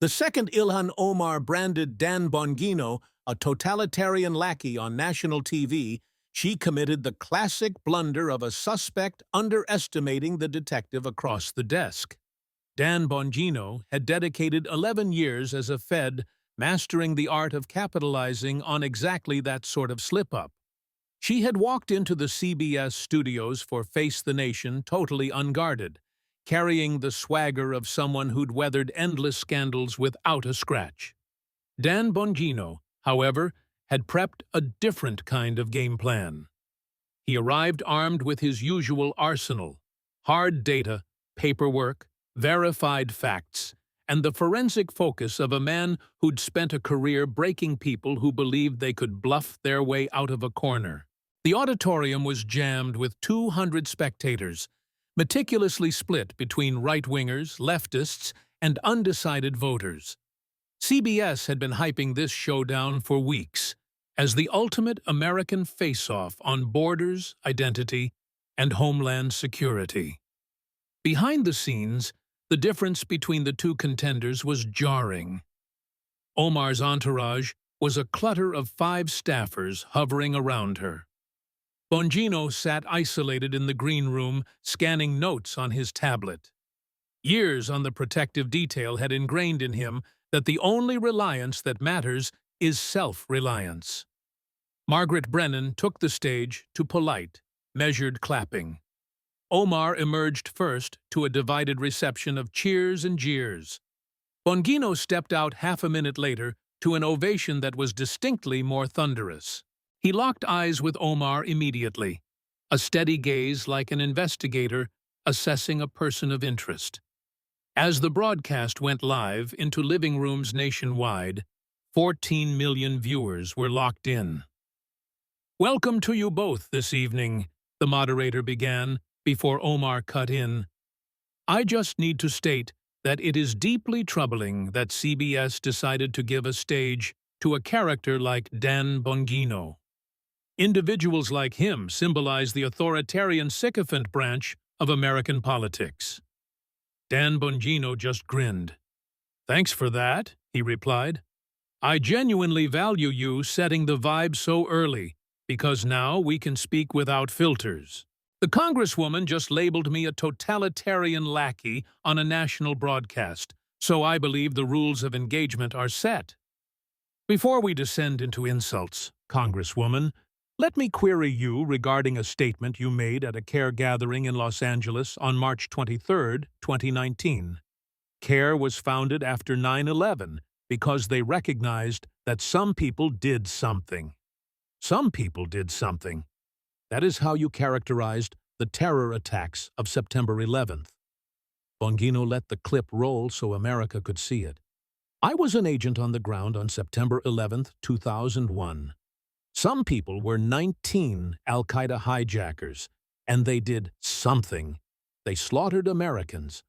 The second Ilhan Omar branded Dan Bongino a totalitarian lackey on national TV, she committed the classic blunder of a suspect underestimating the detective across the desk. Dan Bongino had dedicated 11 years as a Fed, mastering the art of capitalizing on exactly that sort of slip-up. She had walked into the CBS studios for Face the Nation totally unguarded, carrying the swagger of someone who'd weathered endless scandals without a scratch. Dan Bongino, however, had prepped a different kind of game plan. He arrived armed with his usual arsenal: hard data, paperwork, verified facts, and the forensic focus of a man who'd spent a career breaking people who believed they could bluff their way out of a corner. The auditorium was jammed with 200 spectators, meticulously split between right-wingers, leftists, and undecided voters. CBS had been hyping this showdown for weeks as the ultimate American face-off on borders, identity, and homeland security. Behind the scenes, the difference between the two contenders was jarring. Omar's entourage was a clutter of 5 staffers hovering around her. Bongino sat isolated in the green room, scanning notes on his tablet. Years on the protective detail had ingrained in him that the only reliance that matters is self-reliance. Margaret Brennan took the stage to polite, measured clapping. Omar emerged first to a divided reception of cheers and jeers. Bongino stepped out half a minute later to an ovation that was distinctly more thunderous. He locked eyes with Omar immediately, a steady gaze like an investigator assessing a person of interest. As the broadcast went live into living rooms nationwide, 14 million viewers were locked in. "Welcome to you both this evening," the moderator began, before Omar cut in. "I just need to state that it is deeply troubling that CBS decided to give a stage to a character like Dan Bongino. Individuals like him symbolize the authoritarian sycophant branch of American politics." Dan Bongino just grinned. "Thanks for that," he replied. "I genuinely value you setting the vibe so early, because now we can speak without filters. The Congresswoman just labeled me a totalitarian lackey on a national broadcast, so I believe the rules of engagement are set. Before we descend into insults, Congresswoman, let me query you regarding a statement you made at a CARE gathering in Los Angeles on March 23, 2019. CARE was founded after 9/11 because they recognized that some people did something. Some people did something. That is how you characterized the terror attacks of September 11th. Bongino let the clip roll so America could see it. "I was an agent on the ground on September 11th, 2001. Some people were 19 al-Qaeda hijackers, and they did something. They slaughtered Americans.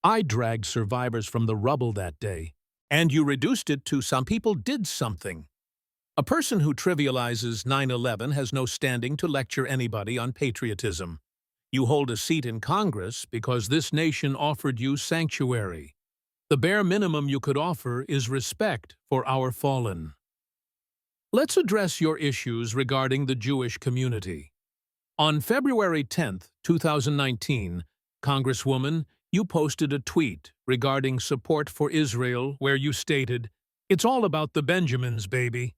I dragged survivors from the rubble that day. And you reduced it to some people did something. A person who trivializes 9/11 has no standing to lecture anybody on patriotism. You hold a seat in Congress because this nation offered you sanctuary. The bare minimum you could offer is respect for our fallen. Let's address your issues regarding the Jewish community. On February 10, 2019, Congresswoman, you posted a tweet regarding support for Israel where you stated, "It's all about the Benjamins, baby."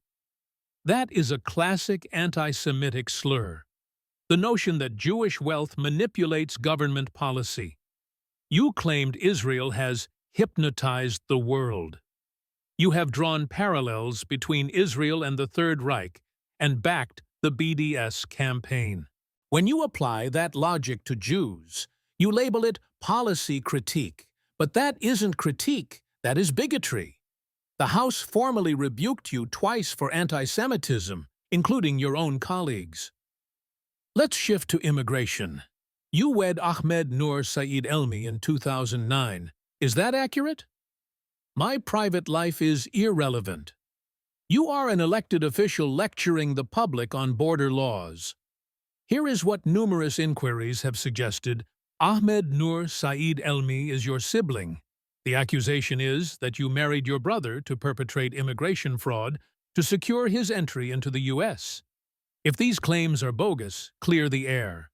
That is a classic anti-Semitic slur. The notion that Jewish wealth manipulates government policy. You claimed Israel has hypnotized the world. You have drawn parallels between Israel and the Third Reich and backed the BDS campaign. When you apply that logic to Jews, you label it policy critique. But that isn't critique, that is bigotry. The House formally rebuked you twice for anti-Semitism, including your own colleagues. Let's shift to immigration. You wed Ahmed Noor Saeed Elmi in 2009. Is that accurate? My private life is irrelevant. You are an elected official lecturing the public on border laws. Here is what numerous inquiries have suggested. Ahmed Noor Saeed Elmi is your sibling. The accusation is that you married your brother to perpetrate immigration fraud to secure his entry into the U.S. If these claims are bogus, clear the air.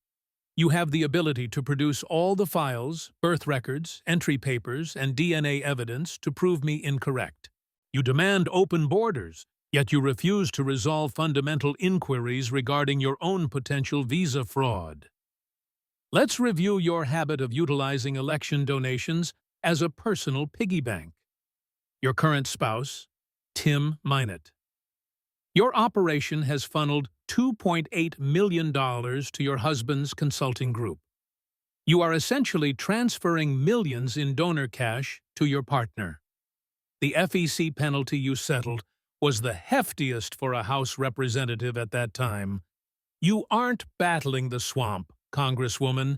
You have the ability to produce all the files, birth records, entry papers, and DNA evidence to prove me incorrect. You demand open borders, yet you refuse to resolve fundamental inquiries regarding your own potential visa fraud. Let's review your habit of utilizing election donations as a personal piggy bank. Your current spouse, Tim Minot. Your operation has funneled $2.8 million to your husband's consulting group. You are essentially transferring millions in donor cash to your partner. The FEC penalty you settled was the heftiest for a House representative at that time. You aren't battling the swamp, Congresswoman.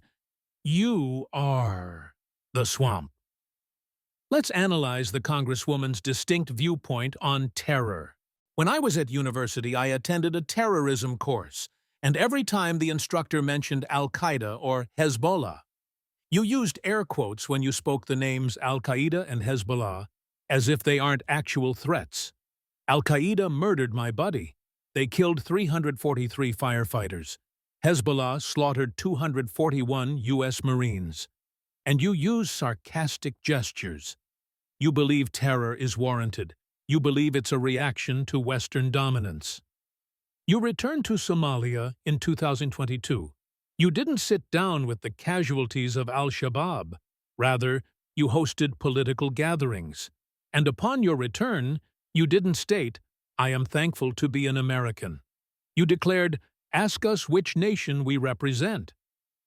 You are the swamp. Let's analyze the Congresswoman's distinct viewpoint on terror. When I was at university, I attended a terrorism course, and every time the instructor mentioned Al-Qaeda or Hezbollah, you used air quotes when you spoke the names Al-Qaeda and Hezbollah, as if they aren't actual threats. Al-Qaeda murdered my buddy. They killed 343 firefighters. Hezbollah slaughtered 241 U.S. Marines. And you use sarcastic gestures. You believe terror is warranted. You believe it's a reaction to Western dominance. You returned to Somalia in 2022. You didn't sit down with the casualties of al-Shabaab. Rather, you hosted political gatherings. And upon your return, you didn't state, "I am thankful to be an American." You declared, "Ask us which nation we represent."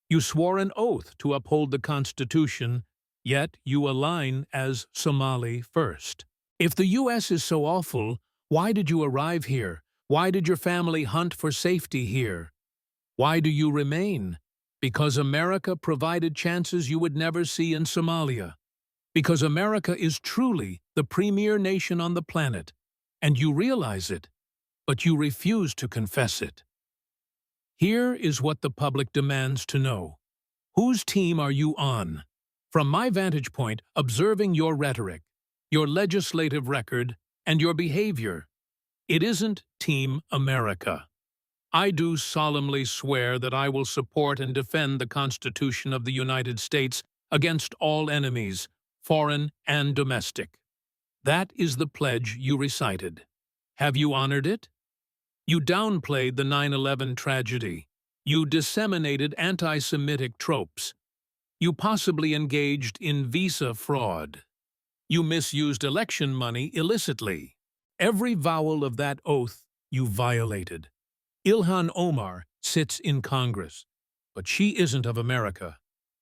You swore an oath to uphold the Constitution, yet you align as Somali first. If the U.S. is so awful, why did you arrive here? Why did your family hunt for safety here? Why do you remain? Because America provided chances you would never see in Somalia. Because America is truly the premier nation on the planet, and you realize it, but you refuse to confess it. Here is what the public demands to know. Whose team are you on? From my vantage point, observing your rhetoric, your legislative record, and your behavior, it isn't Team America. I do solemnly swear that I will support and defend the Constitution of the United States against all enemies, foreign and domestic. That is the pledge you recited. Have you honored it? You downplayed the 9/11 tragedy. You disseminated anti-Semitic tropes. You possibly engaged in visa fraud. You misused election money illicitly. Every vowel of that oath you violated. Ilhan Omar sits in Congress, but she isn't of America.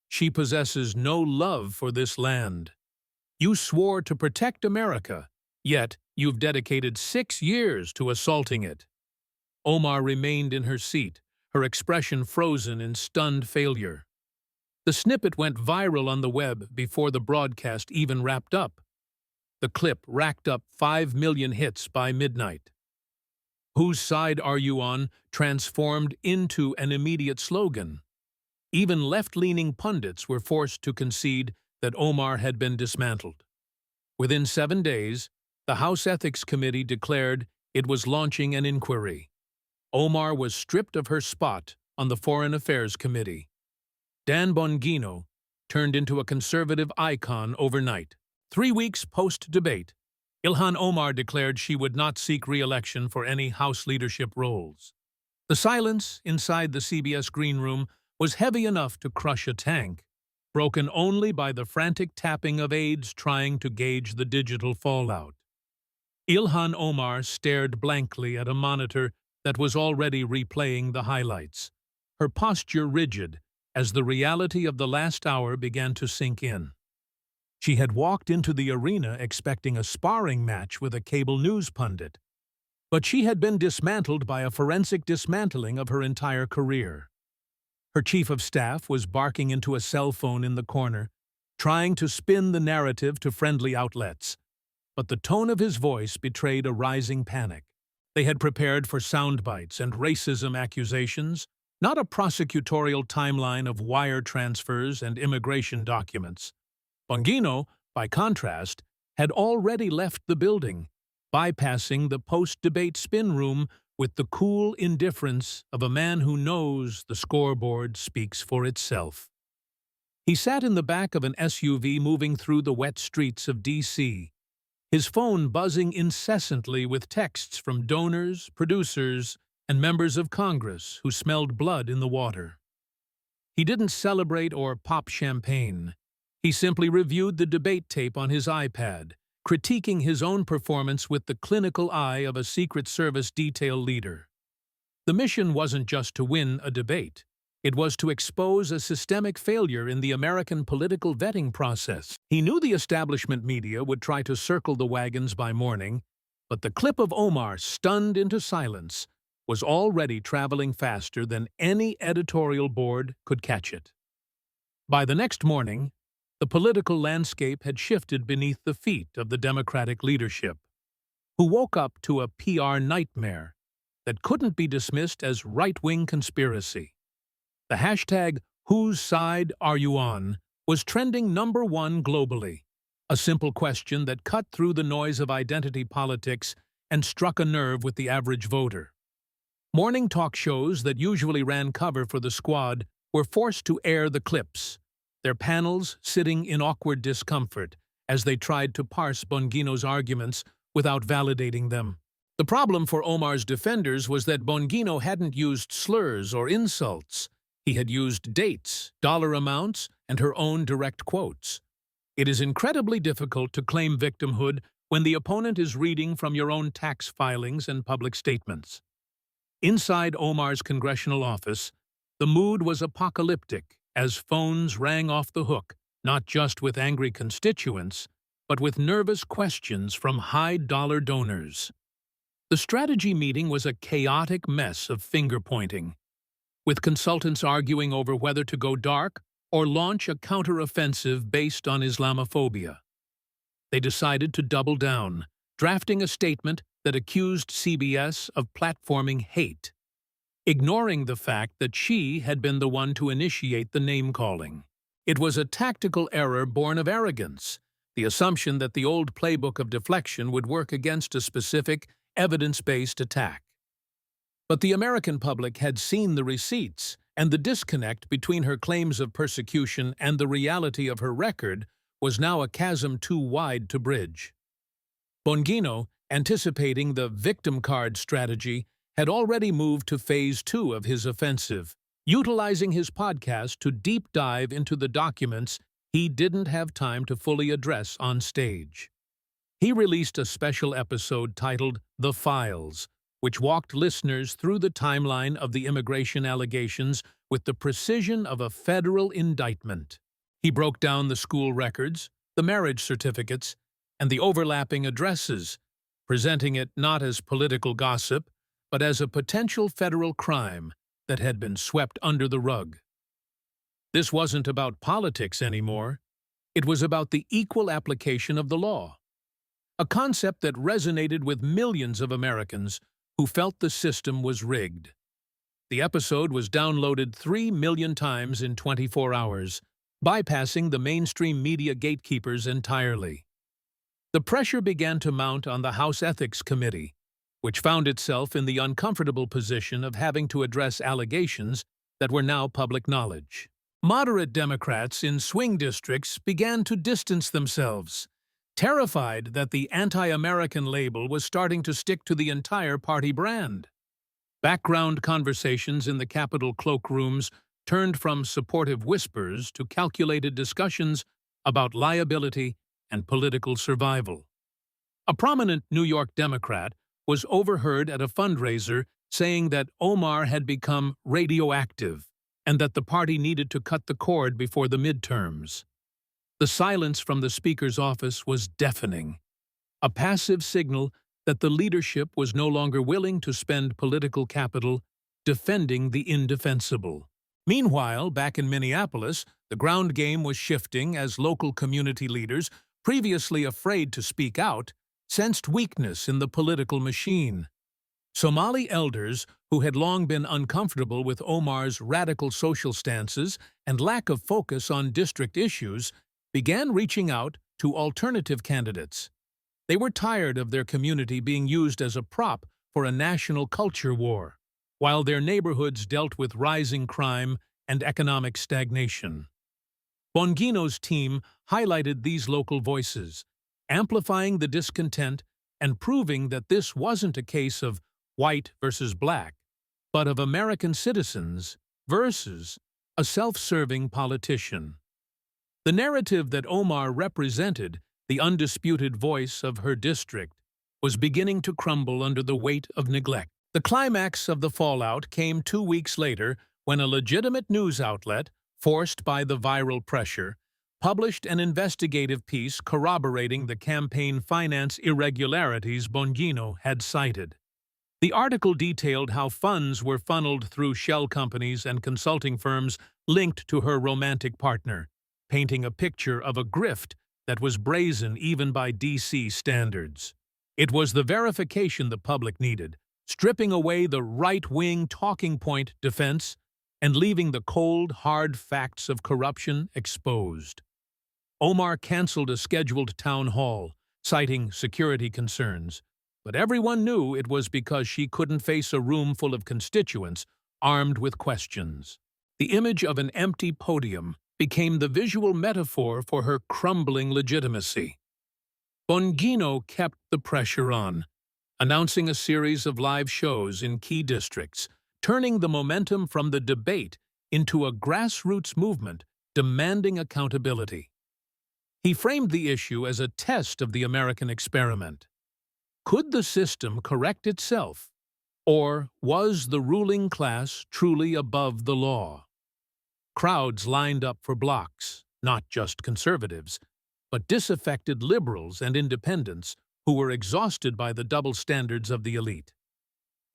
She possesses no love for this land. You swore to protect America, yet you've dedicated 6 years to assaulting it. Omar remained in her seat, her expression frozen in stunned failure. The snippet went viral on the web before the broadcast even wrapped up. The clip racked up 5 million hits by midnight. "Whose side are you on?" transformed into an immediate slogan. Even left-leaning pundits were forced to concede that Omar had been dismantled. Within 7 days, the House Ethics Committee declared it was launching an inquiry. Omar was stripped of her spot on the Foreign Affairs Committee. Dan Bongino turned into a conservative icon overnight. 3 weeks post-debate, Ilhan Omar declared she would not seek re-election for any House leadership roles. The silence inside the CBS green room was heavy enough to crush a tank, broken only by the frantic tapping of aides trying to gauge the digital fallout. Ilhan Omar stared blankly at a monitor that was already replaying the highlights, her posture rigid as the reality of the last hour began to sink in. She had walked into the arena expecting a sparring match with a cable news pundit, but she had been dismantled by a forensic dismantling of her entire career. Her chief of staff was barking into a cell phone in the corner, trying to spin the narrative to friendly outlets, but the tone of his voice betrayed a rising panic. They had prepared for sound bites and racism accusations, not a prosecutorial timeline of wire transfers and immigration documents. Bongino by contrast, had already left the building, bypassing the post-debate spin room with the cool indifference of a man who knows the scoreboard speaks for itself. He sat in the back of an SUV moving through the wet streets of D.C., his phone buzzing incessantly with texts from donors, producers, and members of Congress who smelled blood in the water. He didn't celebrate or pop champagne. He simply reviewed the debate tape on his iPad, critiquing his own performance with the clinical eye of a Secret Service detail leader. The mission wasn't just to win a debate. It was to expose a systemic failure in the American political vetting process. He knew the establishment media would try to circle the wagons by morning, but the clip of Omar, stunned into silence, was already traveling faster than any editorial board could catch it. By the next morning, the political landscape had shifted beneath the feet of the Democratic leadership, who woke up to a PR nightmare that couldn't be dismissed as right-wing conspiracy. The hashtag "Whose side are you on?" was trending #1 globally, a simple question that cut through the noise of identity politics and struck a nerve with the average voter. Morning talk shows that usually ran cover for the squad were forced to air the clips, their panels sitting in awkward discomfort as they tried to parse Bongino's arguments without validating them. The problem for Omar's defenders was that Bongino hadn't used slurs or insults. He had used dates, dollar amounts, and her own direct quotes. It is incredibly difficult to claim victimhood when the opponent is reading from your own tax filings and public statements. Inside Omar's congressional office, the mood was apocalyptic as phones rang off the hook, not just with angry constituents, but with nervous questions from high-dollar donors. The strategy meeting was a chaotic mess of finger-pointing, with consultants arguing over whether to go dark or launch a counter-offensive based on Islamophobia. They decided to double down, drafting a statement that accused CBS of platforming hate, ignoring the fact that she had been the one to initiate the name-calling. It was a tactical error born of arrogance, the assumption that the old playbook of deflection would work against a specific, evidence-based attack. But the American public had seen the receipts, and the disconnect between her claims of persecution and the reality of her record was now a chasm too wide to bridge. Bongino, anticipating the victim card strategy, had already moved to phase 2 of his offensive, utilizing his podcast to deep dive into the documents he didn't have time to fully address on stage. He released a special episode titled The Files, which walked listeners through the timeline of the immigration allegations with the precision of a federal indictment. He broke down the school records, the marriage certificates, and the overlapping addresses, presenting it not as political gossip, but as a potential federal crime that had been swept under the rug. This wasn't about politics anymore. It was about the equal application of the law, a concept that resonated with millions of Americans who felt the system was rigged. The episode was downloaded 3 million times in 24 hours, bypassing the mainstream media gatekeepers entirely. The pressure began to mount on the House Ethics Committee, which found itself in the uncomfortable position of having to address allegations that were now public knowledge. Moderate Democrats in swing districts began to distance themselves, terrified that the anti-American label was starting to stick to the entire party brand. Background conversations in the Capitol cloakrooms turned from supportive whispers to calculated discussions about liability and political survival. A prominent New York Democrat was overheard at a fundraiser saying that Omar had become radioactive and that the party needed to cut the cord before the midterms. The silence from the Speaker's office was deafening, a passive signal that the leadership was no longer willing to spend political capital defending the indefensible. Meanwhile, back in Minneapolis, the ground game was shifting as local community leaders, previously afraid to speak out, sensed weakness in the political machine. Somali elders, who had long been uncomfortable with Omar's radical social stances and lack of focus on district issues, began reaching out to alternative candidates. They were tired of their community being used as a prop for a national culture war, while their neighborhoods dealt with rising crime and economic stagnation. Bongino's team highlighted these local voices, amplifying the discontent and proving that this wasn't a case of white versus black, but of American citizens versus a self-serving politician. The narrative that Omar represented, the undisputed voice of her district, was beginning to crumble under the weight of neglect. The climax of the fallout came 2 weeks later when a legitimate news outlet, forced by the viral pressure, published an investigative piece corroborating the campaign finance irregularities Bongino had cited. The article detailed how funds were funneled through shell companies and consulting firms linked to her romantic partner, painting a picture of a grift that was brazen even by DC standards. It was the verification the public needed, stripping away the right-wing talking point defense and leaving the cold, hard facts of corruption exposed. Omar canceled a scheduled town hall, citing security concerns, but everyone knew it was because she couldn't face a room full of constituents armed with questions. The image of an empty podium became the visual metaphor for her crumbling legitimacy. Bongino kept the pressure on, announcing a series of live shows in key districts, turning the momentum from the debate into a grassroots movement demanding accountability. He framed the issue as a test of the American experiment. Could the system correct itself, or was the ruling class truly above the law? Crowds lined up for blocks, not just conservatives, but disaffected liberals and independents who were exhausted by the double standards of the elite.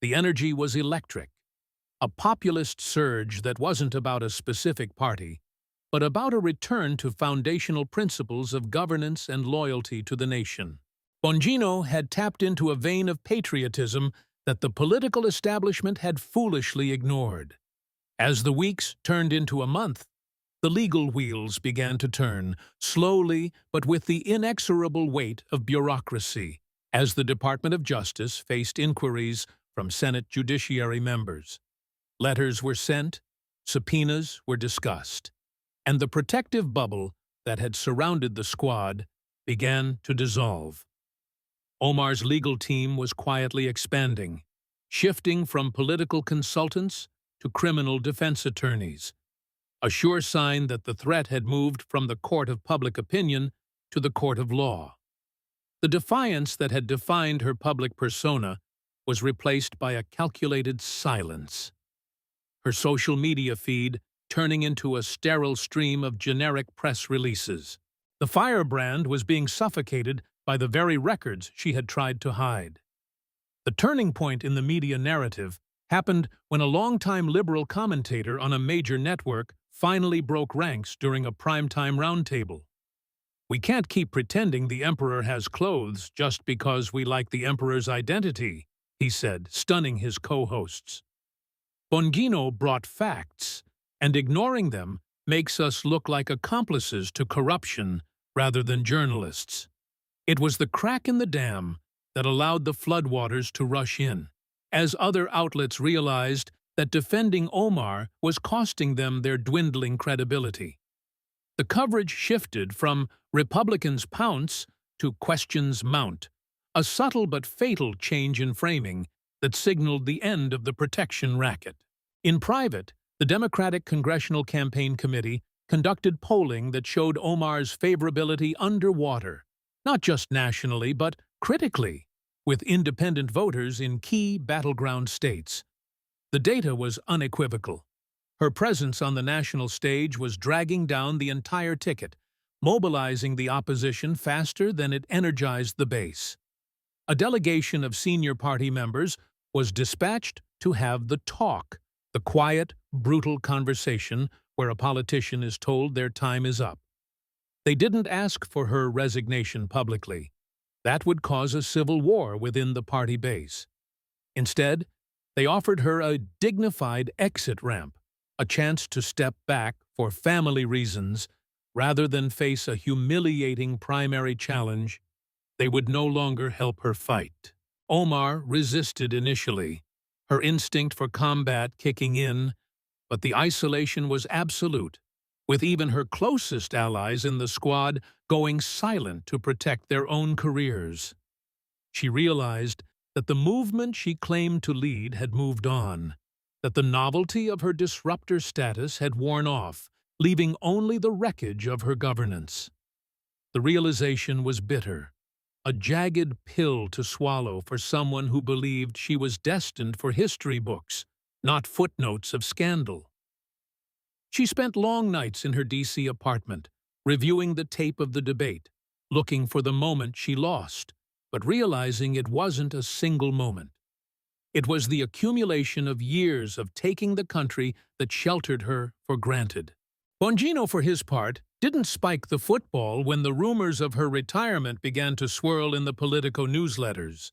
The energy was electric, a populist surge that wasn't about a specific party, but about a return to foundational principles of governance and loyalty to the nation. Bongino had tapped into a vein of patriotism that the political establishment had foolishly ignored. As the weeks turned into a month, the legal wheels began to turn, slowly but with the inexorable weight of bureaucracy, as the Department of Justice faced inquiries from Senate Judiciary members. Letters were sent, subpoenas were discussed, and the protective bubble that had surrounded the squad began to dissolve. Omar's legal team was quietly expanding, shifting from political consultants to criminal defense attorneys, a sure sign that the threat had moved from the court of public opinion to the court of law. The defiance that had defined her public persona was replaced by a calculated silence, her social media feed turning into a sterile stream of generic press releases. The firebrand was being suffocated by the very records she had tried to hide. The turning point in the media narrative happened when a longtime liberal commentator on a major network finally broke ranks during a primetime roundtable. "We can't keep pretending the emperor has clothes just because we like the emperor's identity," he said, stunning his co-hosts. Bongino brought facts, and ignoring them makes us look like accomplices to corruption rather than journalists. It was the crack in the dam that allowed the floodwaters to rush in, as other outlets realized that defending Omar was costing them their dwindling credibility. The coverage shifted from "Republicans pounce" to "questions mount," a subtle but fatal change in framing that signaled the end of the protection racket. In private, the Democratic Congressional Campaign Committee conducted polling that showed Omar's favorability underwater, not just nationally but critically, with independent voters in key battleground states. The data was unequivocal. Her presence on the national stage was dragging down the entire ticket, mobilizing the opposition faster than it energized the base. A delegation of senior party members was dispatched to have the talk, the quiet, brutal conversation where a politician is told their time is up. They didn't ask for her resignation publicly. That would cause a civil war within the party base. Instead, they offered her a dignified exit ramp, a chance to step back for family reasons Rather than face a humiliating primary challenge, they would no longer help her fight. Omar resisted initially, her instinct for combat kicking in, but the isolation was absolute, with even her closest allies in the squad going silent to protect their own careers. She realized that the movement she claimed to lead had moved on, that the novelty of her disruptor status had worn off, leaving only the wreckage of her governance. The realization was bitter, a jagged pill to swallow for someone who believed she was destined for history books, not footnotes of scandal. She spent long nights in her D.C. apartment, reviewing the tape of the debate, looking for the moment she lost, but realizing it wasn't a single moment. It was the accumulation of years of taking the country that sheltered her for granted. Bongino, for his part, didn't spike the football when the rumors of her retirement began to swirl in the Politico newsletters.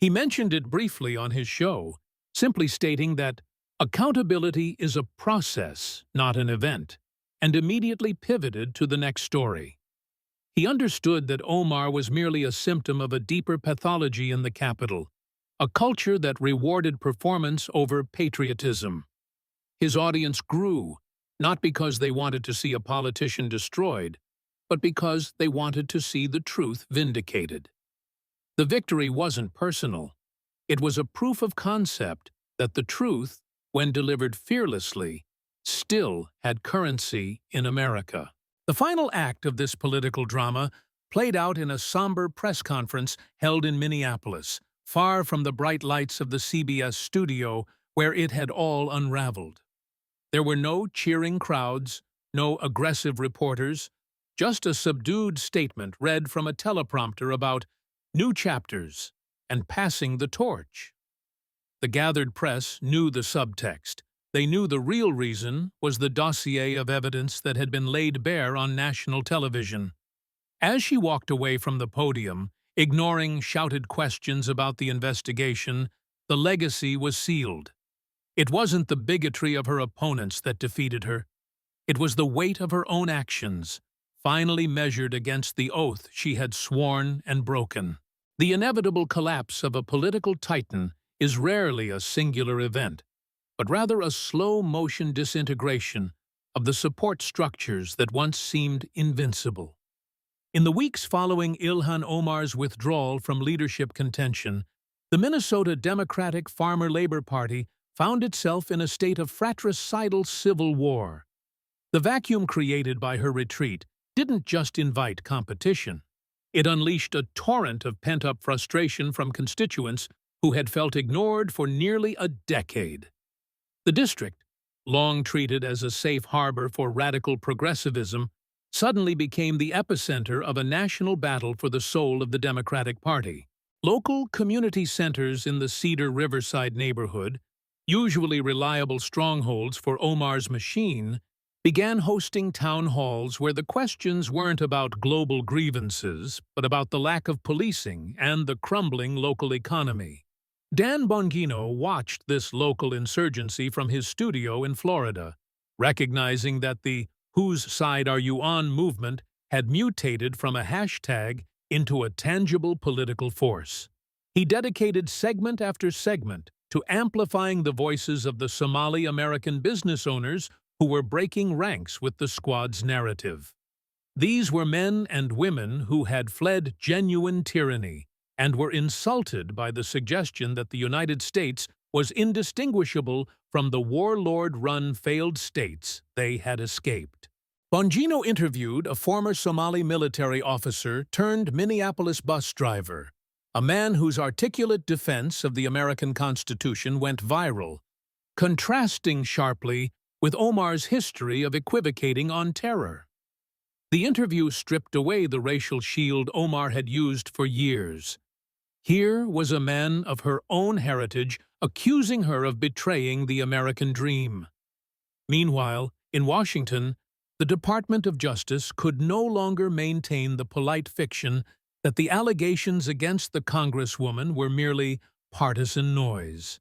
He mentioned it briefly on his show, simply stating that accountability is a process, not an event, and immediately pivoted to the next story. He understood that Omar was merely a symptom of a deeper pathology in the capital, a culture that rewarded performance over patriotism. His audience grew, not because they wanted to see a politician destroyed, but because they wanted to see the truth vindicated. The victory wasn't personal. It was a proof of concept that the truth, when delivered fearlessly, still had currency in America. The final act of this political drama played out in a somber press conference held in Minneapolis, far from the bright lights of the CBS studio where it had all unraveled. There were no cheering crowds, no aggressive reporters, just a subdued statement read from a teleprompter about new chapters and passing the torch. The gathered press knew the subtext. They knew the real reason was the dossier of evidence that had been laid bare on national television. As she walked away from the podium, ignoring shouted questions about the investigation, the legacy was sealed. It wasn't the bigotry of her opponents that defeated her. It was the weight of her own actions, finally measured against the oath she had sworn and broken. The inevitable collapse of a political titan is rarely a singular event, but rather a slow-motion disintegration of the support structures that once seemed invincible. In the weeks following Ilhan Omar's withdrawal from leadership contention, the Minnesota Democratic Farmer-Labor Party found itself in a state of fratricidal civil war. The vacuum created by her retreat didn't just invite competition. It unleashed a torrent of pent-up frustration from constituents who had felt ignored for nearly a decade. The district, long treated as a safe harbor for radical progressivism, suddenly became the epicenter of a national battle for the soul of the Democratic Party. Local community centers in the Cedar Riverside neighborhood, usually reliable strongholds for Omar's machine, began hosting town halls where the questions weren't about global grievances, but about the lack of policing and the crumbling local economy. Dan Bongino watched this local insurgency from his studio in Florida, recognizing that the "Whose Side Are You On" movement had mutated from a hashtag into a tangible political force. He dedicated segment after segment to amplifying the voices of the Somali-American business owners who were breaking ranks with the squad's narrative. These were men and women who had fled genuine tyranny and were insulted by the suggestion that the United States was indistinguishable from the warlord-run failed states they had escaped. Bongino interviewed a former Somali military officer turned Minneapolis bus driver, a man whose articulate defense of the American Constitution went viral, contrasting sharply with Omar's history of equivocating on terror. The interview stripped away the racial shield Omar had used for years. Here was a man of her own heritage accusing her of betraying the American dream. Meanwhile, in Washington, the Department of Justice could no longer maintain the polite fiction that the allegations against the Congresswoman were merely partisan noise.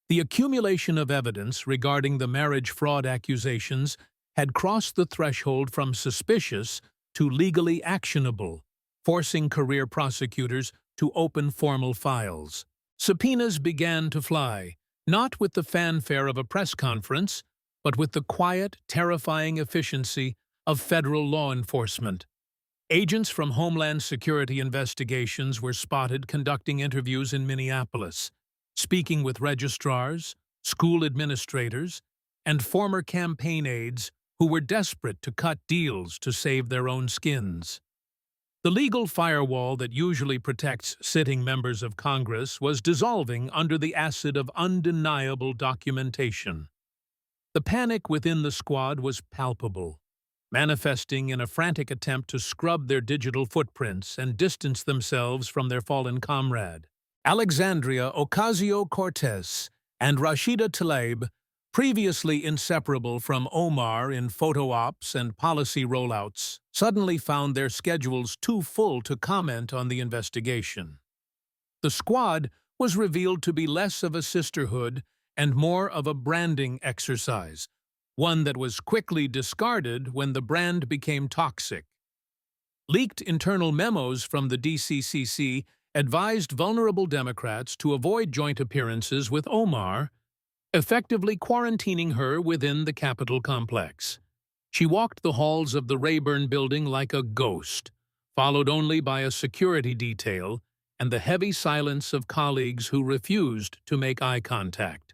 The accumulation of evidence regarding the marriage fraud accusations had crossed the threshold from suspicious to legally actionable, forcing career prosecutors to open formal files. Subpoenas began to fly, not with the fanfare of a press conference, but with the quiet, terrifying efficiency of federal law enforcement. Agents from Homeland Security investigations were spotted conducting interviews in Minneapolis, speaking with registrars, school administrators, and former campaign aides who were desperate to cut deals to save their own skins. The legal firewall that usually protects sitting members of Congress was dissolving under the acid of undeniable documentation. The panic within the squad was palpable, manifesting in a frantic attempt to scrub their digital footprints and distance themselves from their fallen comrade. Alexandria Ocasio-Cortez and Rashida Tlaib, previously inseparable from Omar in photo ops and policy rollouts, suddenly found their schedules too full to comment on the investigation. The squad was revealed to be less of a sisterhood and more of a branding exercise, one that was quickly discarded when the brand became toxic. Leaked internal memos from the DCCC advised vulnerable Democrats to avoid joint appearances with Omar, effectively quarantining her within the Capitol complex. She walked the halls of the Rayburn building like a ghost, followed only by a security detail and the heavy silence of colleagues who refused to make eye contact.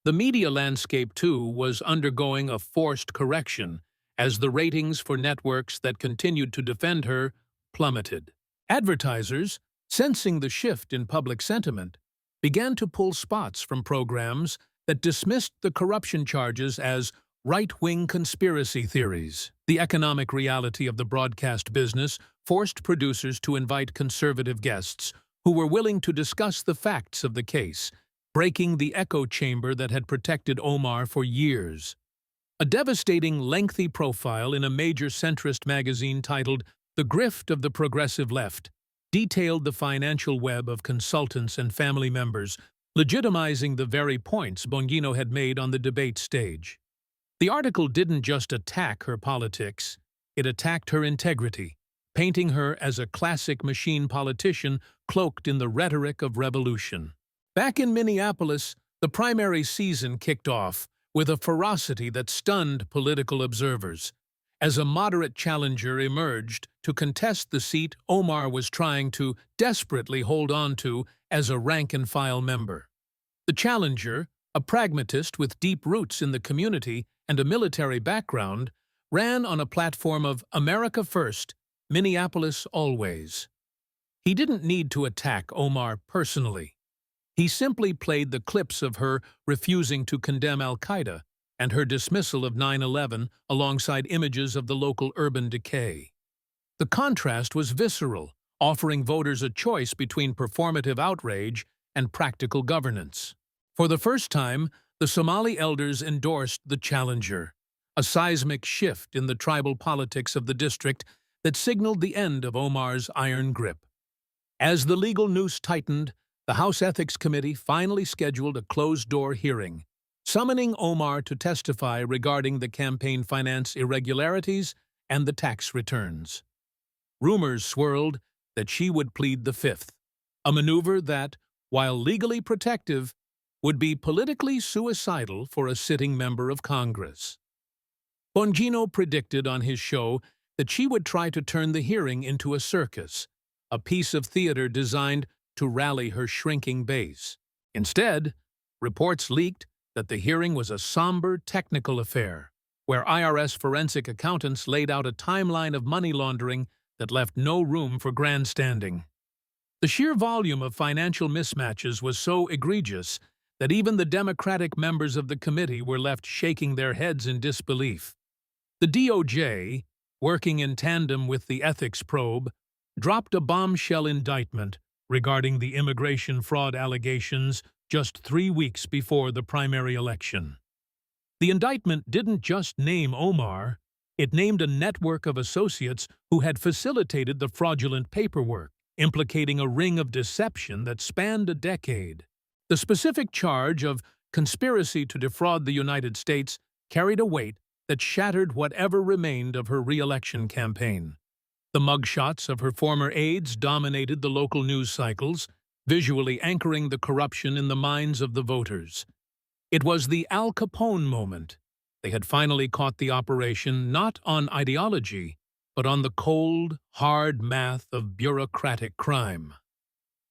The media landscape, too, was undergoing a forced correction as the ratings for networks that continued to defend her plummeted. Advertisers, sensing the shift in public sentiment, began to pull spots from programs that dismissed the corruption charges as right-wing conspiracy theories. The economic reality of the broadcast business forced producers to invite conservative guests who were willing to discuss the facts of the case, breaking the echo chamber that had protected Omar for years. A devastating, lengthy profile in a major centrist magazine titled The Grift of the Progressive Left detailed the financial web of consultants and family members, legitimizing the very points Bongino had made on the debate stage. The article didn't just attack her politics, it attacked her integrity, painting her as a classic machine politician cloaked in the rhetoric of revolution. Back in Minneapolis, the primary season kicked off with a ferocity that stunned political observers. As a moderate challenger emerged to contest the seat Omar was trying to desperately hold on to as a rank-and-file member. The challenger, a pragmatist with deep roots in the community and a military background, ran on a platform of America First, Minneapolis Always. He didn't need to attack Omar personally. He simply played the clips of her refusing to condemn al-Qaeda and her dismissal of 9/11 alongside images of the local urban decay. The contrast was visceral, offering voters a choice between performative outrage and practical governance. For the first time, the Somali elders endorsed the challenger, a seismic shift in the tribal politics of the district that signaled the end of Omar's iron grip. As the legal noose tightened, the House Ethics Committee finally scheduled a closed-door hearing, summoning Omar to testify regarding the campaign finance irregularities and the tax returns. Rumors swirled that she would plead the Fifth, a maneuver that, while legally protective, would be politically suicidal for a sitting member of Congress. Bongino predicted on his show that she would try to turn the hearing into a circus, a piece of theater designed to rally her shrinking base. Instead, reports leaked that the hearing was a somber technical affair, where IRS forensic accountants laid out a timeline of money laundering that left no room for grandstanding. The sheer volume of financial mismatches was so egregious that even the Democratic members of the committee were left shaking their heads in disbelief. The DOJ, working in tandem with the ethics probe, dropped a bombshell indictment regarding the immigration fraud allegations just 3 weeks before the primary election. The indictment didn't just name Omar, it named a network of associates who had facilitated the fraudulent paperwork, implicating a ring of deception that spanned a decade. The specific charge of conspiracy to defraud the United States carried a weight that shattered whatever remained of her re-election campaign. The mugshots of her former aides dominated the local news cycles, visually anchoring the corruption in the minds of the voters. It was the Al Capone moment. They had finally caught the operation not on ideology, but on the cold, hard math of bureaucratic crime.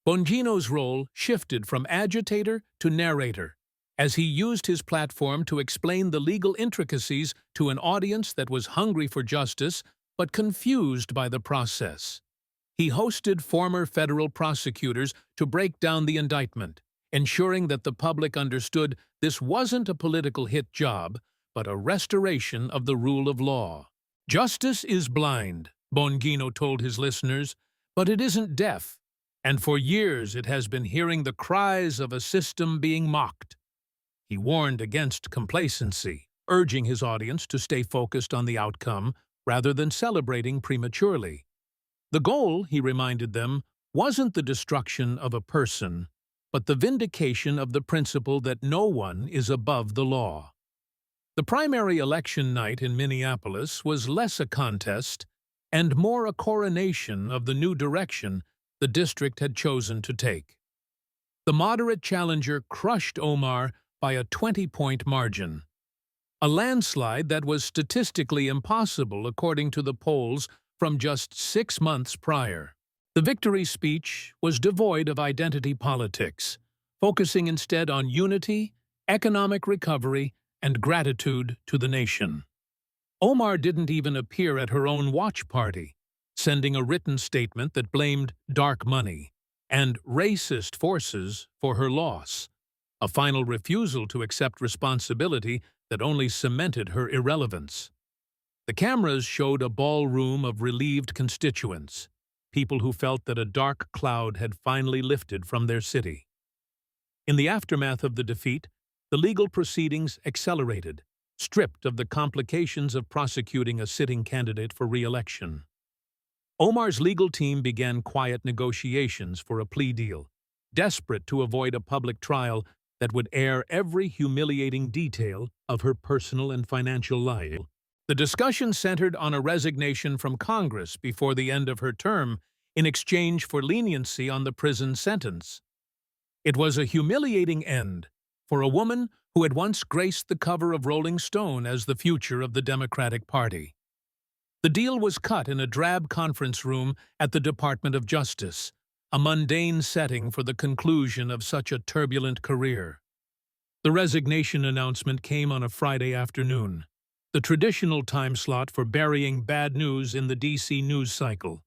Bongino's role shifted from agitator to narrator, as he used his platform to explain the legal intricacies to an audience that was hungry for justice but confused by the process. He hosted former federal prosecutors to break down the indictment, ensuring that the public understood this wasn't a political hit job, but a restoration of the rule of law. Justice is blind, Bongino told his listeners, but it isn't deaf, and for years it has been hearing the cries of a system being mocked. He warned against complacency, urging his audience to stay focused on the outcome rather than celebrating prematurely. The goal, he reminded them, wasn't the destruction of a person, but the vindication of the principle that no one is above the law. The primary election night in Minneapolis was less a contest and more a coronation of the new direction the district had chosen to take. The moderate challenger crushed Omar by a 20-point margin, a landslide that was statistically impossible according to the polls from just 6 months prior. The victory speech was devoid of identity politics, focusing instead on unity, economic recovery, and gratitude to the nation. Omar didn't even appear at her own watch party, sending a written statement that blamed dark money and racist forces for her loss, a final refusal to accept responsibility that only cemented her irrelevance. The cameras showed a ballroom of relieved constituents, people who felt that a dark cloud had finally lifted from their city. In the aftermath of the defeat, the legal proceedings accelerated, stripped of the complications of prosecuting a sitting candidate for re-election. Omar's legal team began quiet negotiations for a plea deal, desperate to avoid a public trial that would air every humiliating detail of her personal and financial life. The discussion centered on a resignation from Congress before the end of her term in exchange for leniency on the prison sentence. It was a humiliating end for a woman who had once graced the cover of Rolling Stone as the future of the Democratic Party. The deal was cut in a drab conference room at the Department of Justice, a mundane setting for the conclusion of such a turbulent career. The resignation announcement came on a Friday afternoon, the traditional time slot for burying bad news in the D.C. news cycle.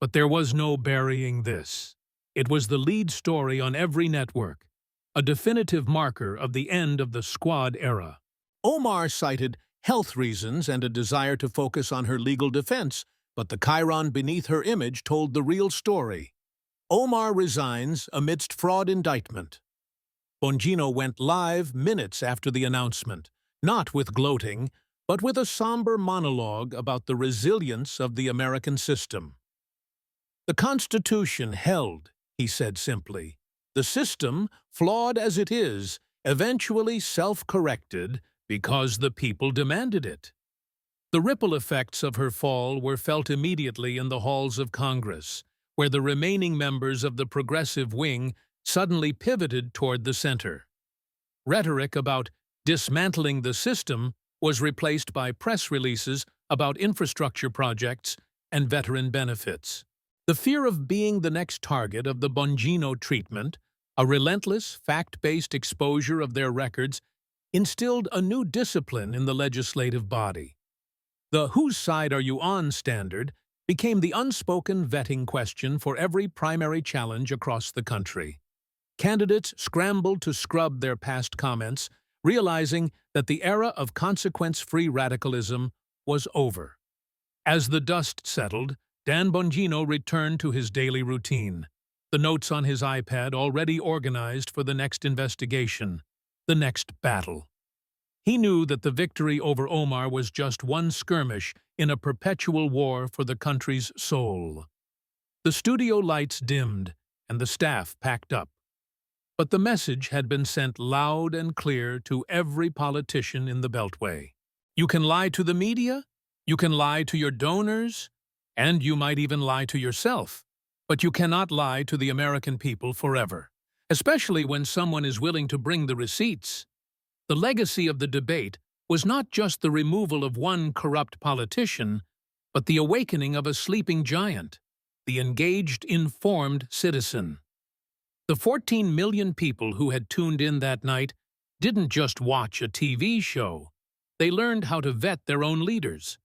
But there was no burying this. It was the lead story on every network, a definitive marker of the end of the squad era. Omar cited health reasons and a desire to focus on her legal defense, but the chyron beneath her image told the real story. Omar resigns amidst fraud indictment. Bongino went live minutes after the announcement, not with gloating, but with a somber monologue about the resilience of the American system. The Constitution held, he said simply. The system, flawed as it is, eventually self-corrected because the people demanded it. The ripple effects of her fall were felt immediately in the halls of Congress, where the remaining members of the progressive wing suddenly pivoted toward the center. Rhetoric about dismantling the system was replaced by press releases about infrastructure projects and veteran benefits. The fear of being the next target of the Bongino treatment, a relentless, fact-based exposure of their records, instilled a new discipline in the legislative body. The "whose side are you on" standard became the unspoken vetting question for every primary challenge across the country. Candidates scrambled to scrub their past comments, realizing that the era of consequence-free radicalism was over. As the dust settled, Dan Bongino returned to his daily routine, the notes on his iPad already organized for the next investigation, the next battle. He knew that the victory over Omar was just one skirmish in a perpetual war for the country's soul. The studio lights dimmed, and the staff packed up. But the message had been sent loud and clear to every politician in the Beltway. You can lie to the media, you can lie to your donors, and you might even lie to yourself. But you cannot lie to the American people forever, especially when someone is willing to bring the receipts. The legacy of the debate was not just the removal of one corrupt politician, but the awakening of a sleeping giant, the engaged, informed citizen. The 14 million people who had tuned in that night didn't just watch a TV show. They learned how to vet their own leaders.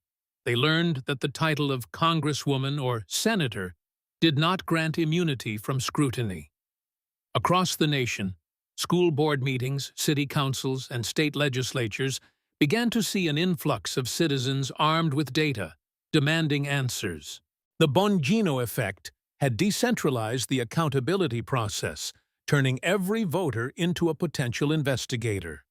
They learned that the title of congresswoman or senator did not grant immunity from scrutiny. Across the nation, school board meetings, city councils, and state legislatures began to see an influx of citizens armed with data, demanding answers. The Bongino effect had decentralized the accountability process, turning every voter into a potential investigator.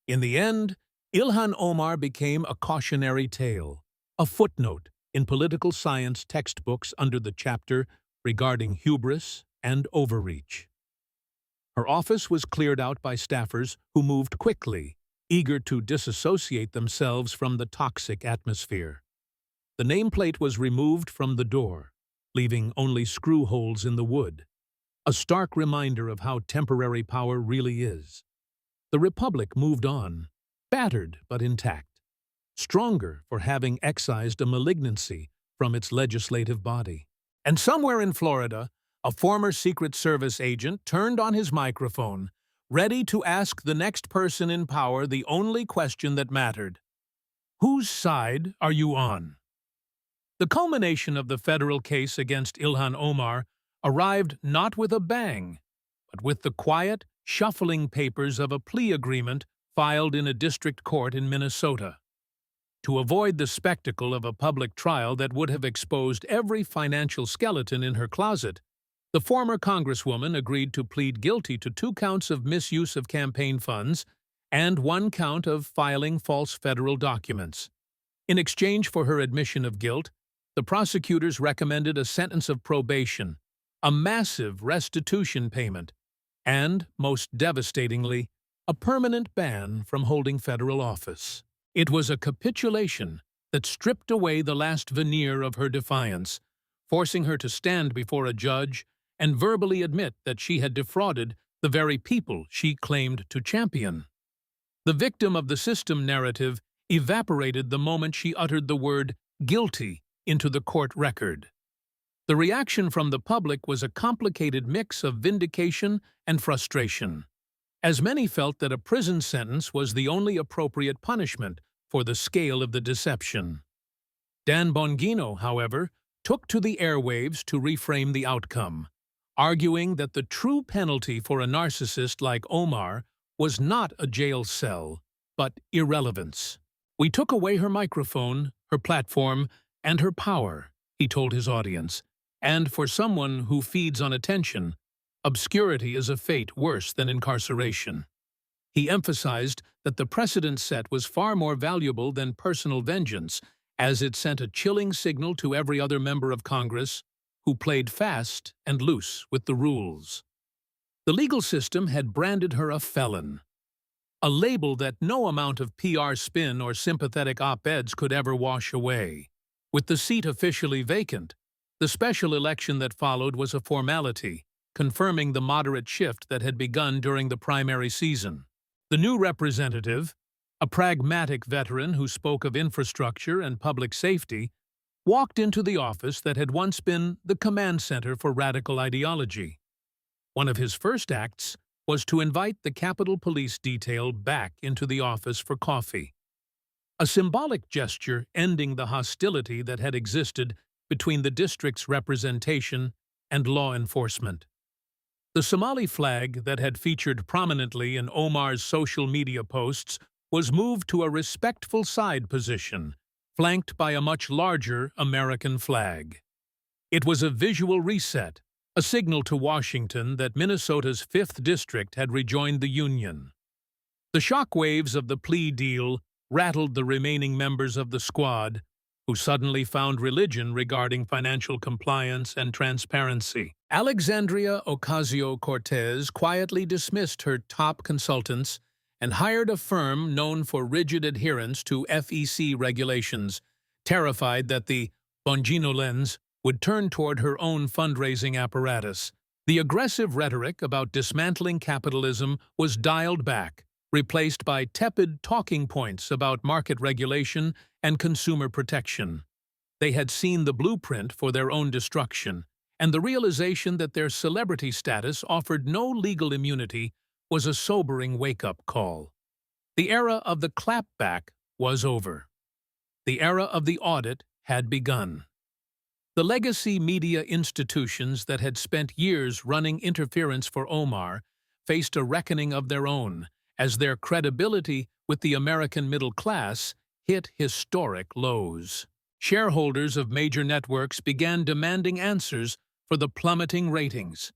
In the end, Ilhan Omar became a cautionary tale, a footnote in political science textbooks under the chapter regarding hubris and overreach. Her office was cleared out by staffers who moved quickly, eager to disassociate themselves from the toxic atmosphere. The nameplate was removed from the door, leaving only screw holes in the wood, a stark reminder of how temporary power really is. The Republic moved on, battered but intact, stronger for having excised a malignancy from its legislative body. And somewhere in Florida, a former Secret Service agent turned on his microphone, ready to ask the next person in power the only question that mattered. Whose side are you on? The culmination of the federal case against Ilhan Omar arrived not with a bang, but with the quiet, shuffling papers of a plea agreement filed in a district court in Minnesota. To avoid the spectacle of a public trial that would have exposed every financial skeleton in her closet, the former congresswoman agreed to plead guilty to 2 counts of misuse of campaign funds and 1 count of filing false federal documents. In exchange for her admission of guilt, the prosecutors recommended a sentence of probation, a massive restitution payment, and, most devastatingly, a permanent ban from holding federal office. It was a capitulation that stripped away the last veneer of her defiance, forcing her to stand before a judge and verbally admit that she had defrauded the very people she claimed to champion. The victim of the system narrative evaporated the moment she uttered the word guilty into the court record. The reaction from the public was a complicated mix of vindication and frustration, as many felt that a prison sentence was the only appropriate punishment for the scale of the deception. Dan Bongino, however, took to the airwaves to reframe the outcome, arguing that the true penalty for a narcissist like Omar was not a jail cell, but irrelevance. We took away her microphone, her platform, and her power, he told his audience, and for someone who feeds on attention, obscurity is a fate worse than incarceration. He emphasized that the precedent set was far more valuable than personal vengeance, as it sent a chilling signal to every other member of Congress who played fast and loose with the rules. The legal system had branded her a felon, a label that no amount of PR spin or sympathetic op-eds could ever wash away. With the seat officially vacant, the special election that followed was a formality, confirming the moderate shift that had begun during the primary season. The new representative, a pragmatic veteran who spoke of infrastructure and public safety, walked into the office that had once been the command center for radical ideology. One of his first acts was to invite the Capitol Police detail back into the office for coffee, a symbolic gesture ending the hostility that had existed between the district's representation and law enforcement. The Somali flag that had featured prominently in Omar's social media posts was moved to a respectful side position, flanked by a much larger American flag. It was a visual reset, a signal to Washington that Minnesota's 5th District had rejoined the Union. The shockwaves of the plea deal rattled the remaining members of the squad, who suddenly found religion regarding financial compliance and transparency. Alexandria Ocasio-Cortez quietly dismissed her top consultants and hired a firm known for rigid adherence to FEC regulations, terrified that the Bongino lens would turn toward her own fundraising apparatus. The aggressive rhetoric about dismantling capitalism was dialed back, replaced by tepid talking points about market regulation and consumer protection. They had seen the blueprint for their own destruction, and the realization that their celebrity status offered no legal immunity was a sobering wake-up call. The era of the clapback was over. The era of the audit had begun. The legacy media institutions that had spent years running interference for Omar faced a reckoning of their own as their credibility with the American middle class hit historic lows. Shareholders of major networks began demanding answers for the plummeting ratings,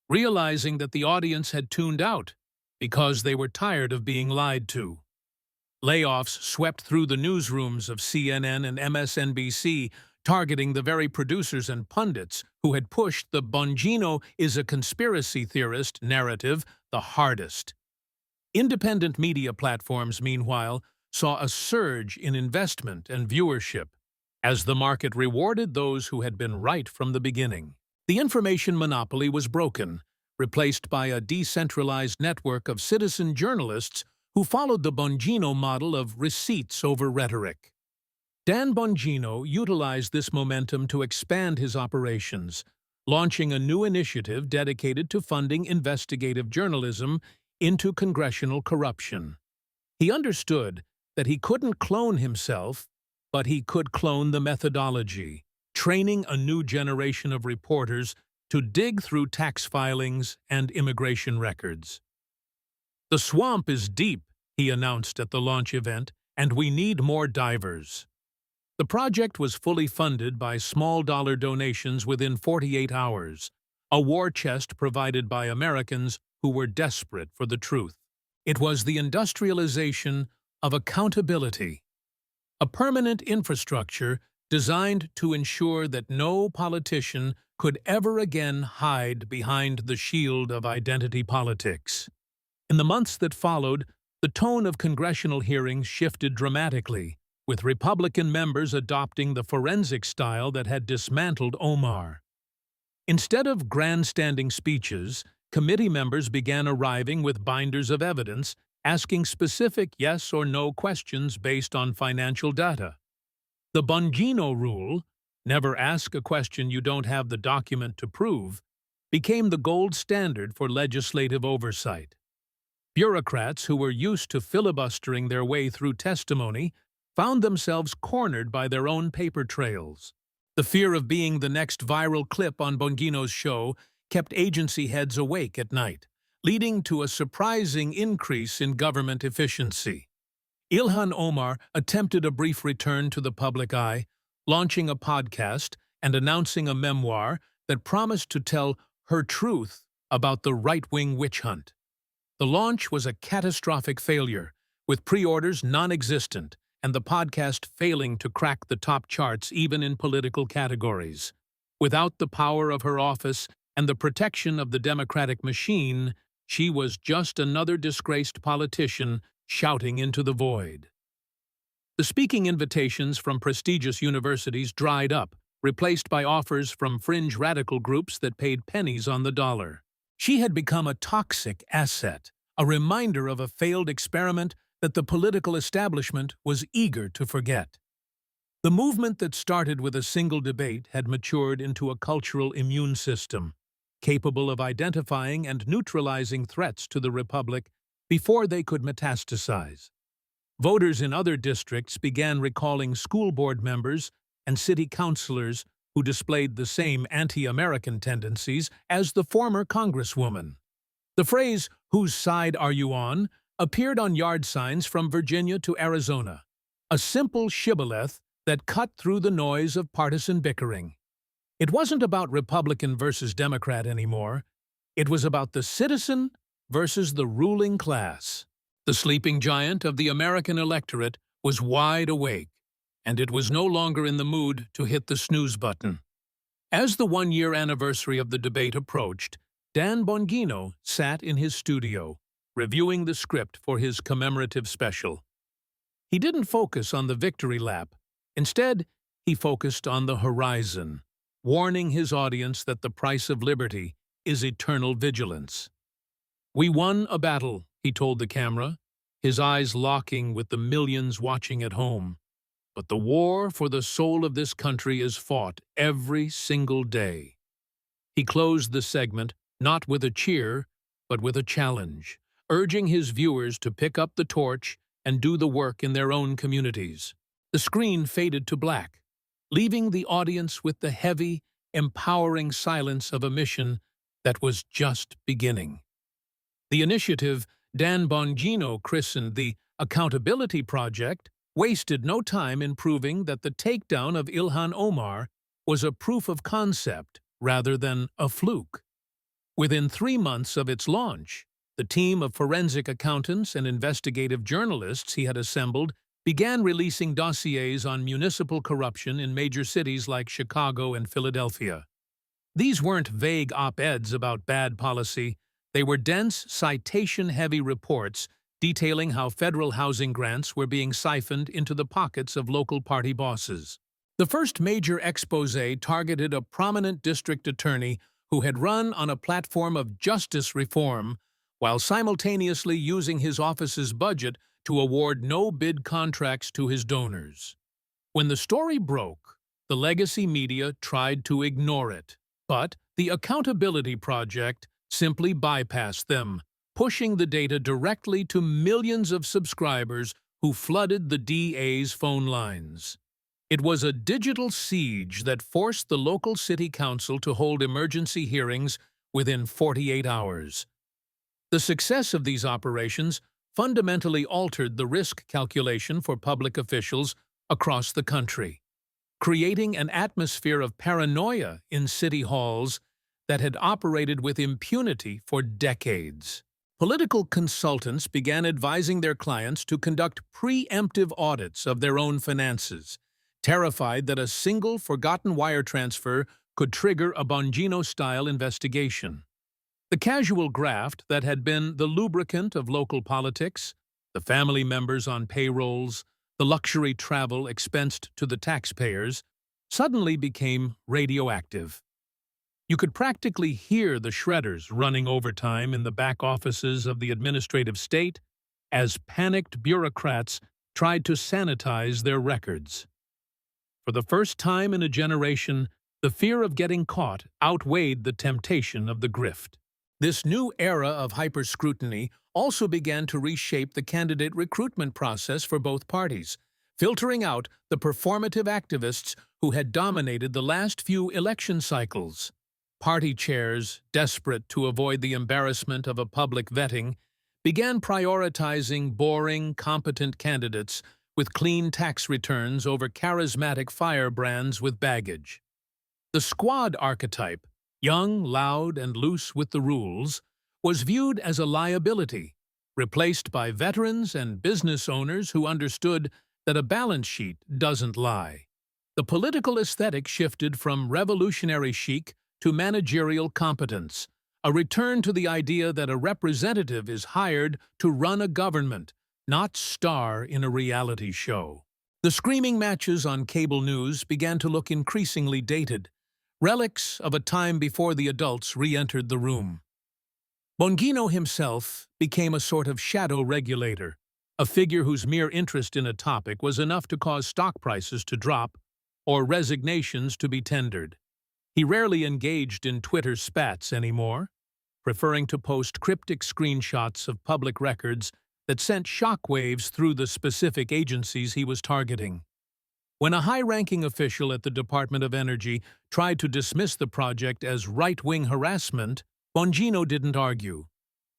realizing that the audience had tuned out because they were tired of being lied to. Layoffs swept through the newsrooms of CNN and MSNBC, targeting the very producers and pundits who had pushed the Bongino is a conspiracy theorist narrative the hardest. Independent media platforms, meanwhile, saw a surge in investment and viewership as the market rewarded those who had been right from the beginning. The information monopoly was broken, replaced by a decentralized network of citizen journalists who followed the Bongino model of receipts over rhetoric. Dan Bongino utilized this momentum to expand his operations, launching a new initiative dedicated to funding investigative journalism into congressional corruption. He understood that he couldn't clone himself, but he could clone the methodology, training a new generation of reporters to dig through tax filings and immigration records. "The swamp is deep," he announced at the launch event, "and we need more divers." The project was fully funded by small-dollar donations within 48 hours, a war chest provided by Americans who were desperate for the truth. It was the industrialization of accountability, a permanent infrastructure designed to ensure that no politician could ever again hide behind the shield of identity politics. In the months that followed, the tone of congressional hearings shifted dramatically, with Republican members adopting the forensic style that had dismantled Omar. Instead of grandstanding speeches, committee members began arriving with binders of evidence, asking specific yes or no questions based on financial data. The Bongino rule, never ask a question you don't have the document to prove, became the gold standard for legislative oversight. Bureaucrats who were used to filibustering their way through testimony found themselves cornered by their own paper trails. The fear of being the next viral clip on Bongino's show kept agency heads awake at night, leading to a surprising increase in government efficiency. Ilhan Omar attempted a brief return to the public eye, launching a podcast and announcing a memoir that promised to tell her truth about the right-wing witch hunt. The launch was a catastrophic failure, with pre-orders non-existent and the podcast failing to crack the top charts even in political categories. Without the power of her office and the protection of the Democratic machine, she was just another disgraced politician shouting into the void. The speaking invitations from prestigious universities dried up, replaced by offers from fringe radical groups that paid pennies on the dollar. She had become a toxic asset, a reminder of a failed experiment that the political establishment was eager to forget. The movement that started with a single debate had matured into a cultural immune system, capable of identifying and neutralizing threats to the republic before they could metastasize. Voters in other districts began recalling school board members and city councilors who displayed the same anti-American tendencies as the former congresswoman. The phrase, "Whose side are you on?" appeared on yard signs from Virginia to Arizona, a simple shibboleth that cut through the noise of partisan bickering. It wasn't about Republican versus Democrat anymore. It was about the citizen versus the ruling class. The sleeping giant of the American electorate was wide awake, and it was no longer in the mood to hit the snooze button. As the one-year anniversary of the debate approached, Dan Bongino sat in his studio, reviewing the script for his commemorative special. He didn't focus on the victory lap. Instead, he focused on the horizon, warning his audience that the price of liberty is eternal vigilance. "We won a battle," he told the camera, his eyes locking with the millions watching at home. "But the war for the soul of this country is fought every single day." He closed the segment not with a cheer, but with a challenge, urging his viewers to pick up the torch and do the work in their own communities. The screen faded to black, leaving the audience with the heavy, empowering silence of a mission that was just beginning. The initiative Dan Bongino christened the Accountability Project wasted no time in proving that the takedown of Ilhan Omar was a proof of concept rather than a fluke. Within 3 months of its launch, the team of forensic accountants and investigative journalists he had assembled began releasing dossiers on municipal corruption in major cities like Chicago and Philadelphia. These weren't vague op-eds about bad policy. They were dense, citation-heavy reports detailing how federal housing grants were being siphoned into the pockets of local party bosses. The first major exposé targeted a prominent district attorney who had run on a platform of justice reform while simultaneously using his office's budget to award no-bid contracts to his donors. When the story broke, the legacy media tried to ignore it, but the Accountability Project simply bypassed them, pushing the data directly to millions of subscribers who flooded the DA's phone lines. It was a digital siege that forced the local city council to hold emergency hearings within 48 hours. The success of these operations fundamentally altered the risk calculation for public officials across the country, creating an atmosphere of paranoia in city halls that had operated with impunity for decades. Political consultants began advising their clients to conduct preemptive audits of their own finances, terrified that a single forgotten wire transfer could trigger a Bongino-style investigation. The casual graft that had been the lubricant of local politics, the family members on payrolls, the luxury travel expensed to the taxpayers, suddenly became radioactive. You could practically hear the shredders running overtime in the back offices of the administrative state as panicked bureaucrats tried to sanitize their records. For the first time in a generation, the fear of getting caught outweighed the temptation of the grift. This new era of hyper-scrutiny also began to reshape the candidate recruitment process for both parties, filtering out the performative activists who had dominated the last few election cycles. Party chairs, desperate to avoid the embarrassment of a public vetting, began prioritizing boring, competent candidates with clean tax returns over charismatic firebrands with baggage. The squad archetype, young, loud, and loose with the rules, was viewed as a liability, replaced by veterans and business owners who understood that a balance sheet doesn't lie. The political aesthetic shifted from revolutionary chic to managerial competence, a return to the idea that a representative is hired to run a government, not star in a reality show. The screaming matches on cable news began to look increasingly dated, relics of a time before the adults re-entered the room. Bongino himself became a sort of shadow regulator, a figure whose mere interest in a topic was enough to cause stock prices to drop or resignations to be tendered. He rarely engaged in Twitter spats anymore, preferring to post cryptic screenshots of public records that sent shockwaves through the specific agencies he was targeting. When a high-ranking official at the Department of Energy tried to dismiss the project as right-wing harassment, Bongino didn't argue.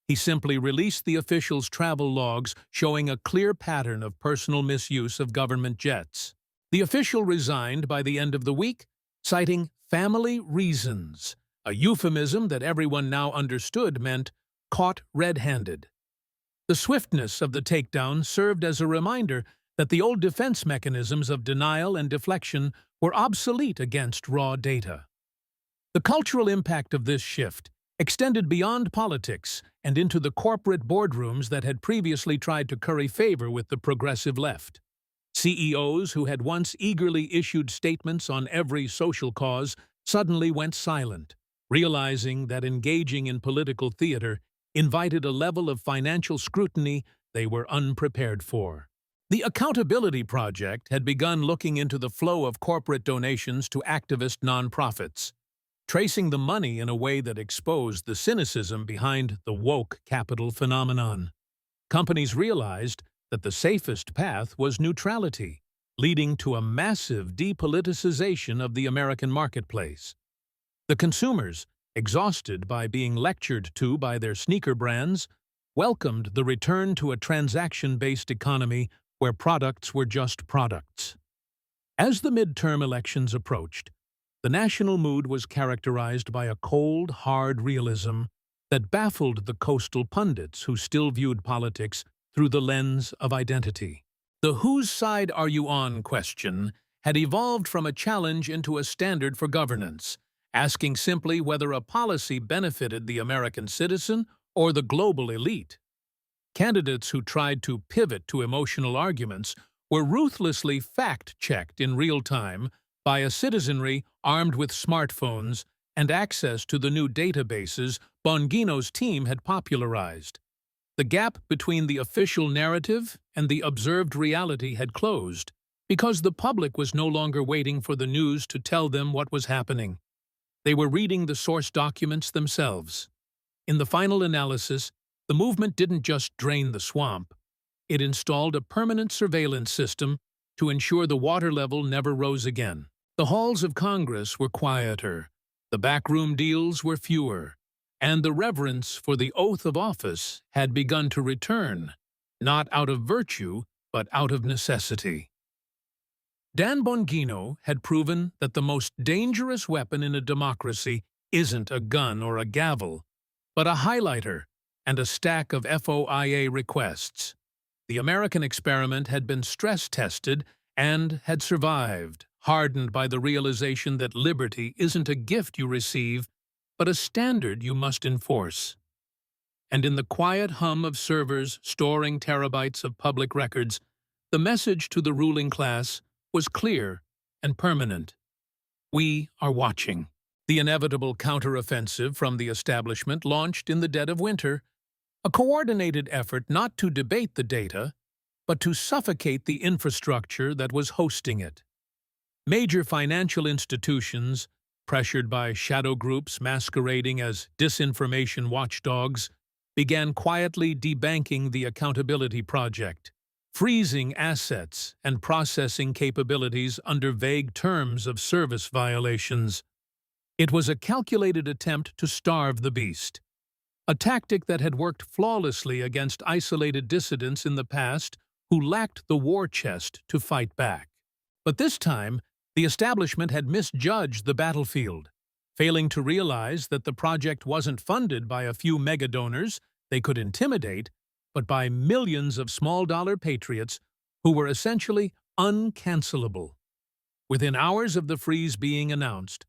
He simply released the official's travel logs showing a clear pattern of personal misuse of government jets. The official resigned by the end of the week, citing family reasons, a euphemism that everyone now understood meant caught red-handed. The swiftness of the takedown served as a reminder that the old defense mechanisms of denial and deflection were obsolete against raw data. The cultural impact of this shift extended beyond politics and into the corporate boardrooms that had previously tried to curry favor with the progressive left. CEOs who had once eagerly issued statements on every social cause suddenly went silent, realizing that engaging in political theater invited a level of financial scrutiny they were unprepared for. The Accountability Project had begun looking into the flow of corporate donations to activist nonprofits, tracing the money in a way that exposed the cynicism behind the woke capital phenomenon. Companies realized that the safest path was neutrality, leading to a massive depoliticization of the American marketplace. The consumers, exhausted by being lectured to by their sneaker brands, welcomed the return to a transaction-based economy where products were just products. As the midterm elections approached, the national mood was characterized by a cold, hard realism that baffled the coastal pundits who still viewed politics through the lens of identity. The "whose side are you on" question had evolved from a challenge into a standard for governance, asking simply whether a policy benefited the American citizen or the global elite. Candidates who tried to pivot to emotional arguments were ruthlessly fact-checked in real time by a citizenry armed with smartphones and access to the new databases Bongino's team had popularized. The gap between the official narrative and the observed reality had closed, because the public was no longer waiting for the news to tell them what was happening. They were reading the source documents themselves. In the final analysis, the movement didn't just drain the swamp. It installed a permanent surveillance system to ensure the water level never rose again. The halls of Congress were quieter, the backroom deals were fewer, and the reverence for the oath of office had begun to return, not out of virtue, but out of necessity. Dan Bongino had proven that the most dangerous weapon in a democracy isn't a gun or a gavel, but a highlighter and a stack of FOIA requests. The American experiment had been stress-tested and had survived, hardened by the realization that liberty isn't a gift you receive, but a standard you must enforce. And in the quiet hum of servers storing terabytes of public records, the message to the ruling class was clear and permanent. We are watching. The inevitable counteroffensive from the establishment launched in the dead of winter, a coordinated effort not to debate the data, but to suffocate the infrastructure that was hosting it. Major financial institutions, pressured by shadow groups masquerading as disinformation watchdogs, began quietly debanking the Accountability Project, freezing assets and processing capabilities under vague terms of service violations. It was a calculated attempt to starve the beast, a tactic that had worked flawlessly against isolated dissidents in the past who lacked the war chest to fight back. But this time, the establishment had misjudged the battlefield, failing to realize that the project wasn't funded by a few mega-donors they could intimidate, but by millions of small-dollar patriots who were essentially uncancelable. Within hours of the freeze being announced,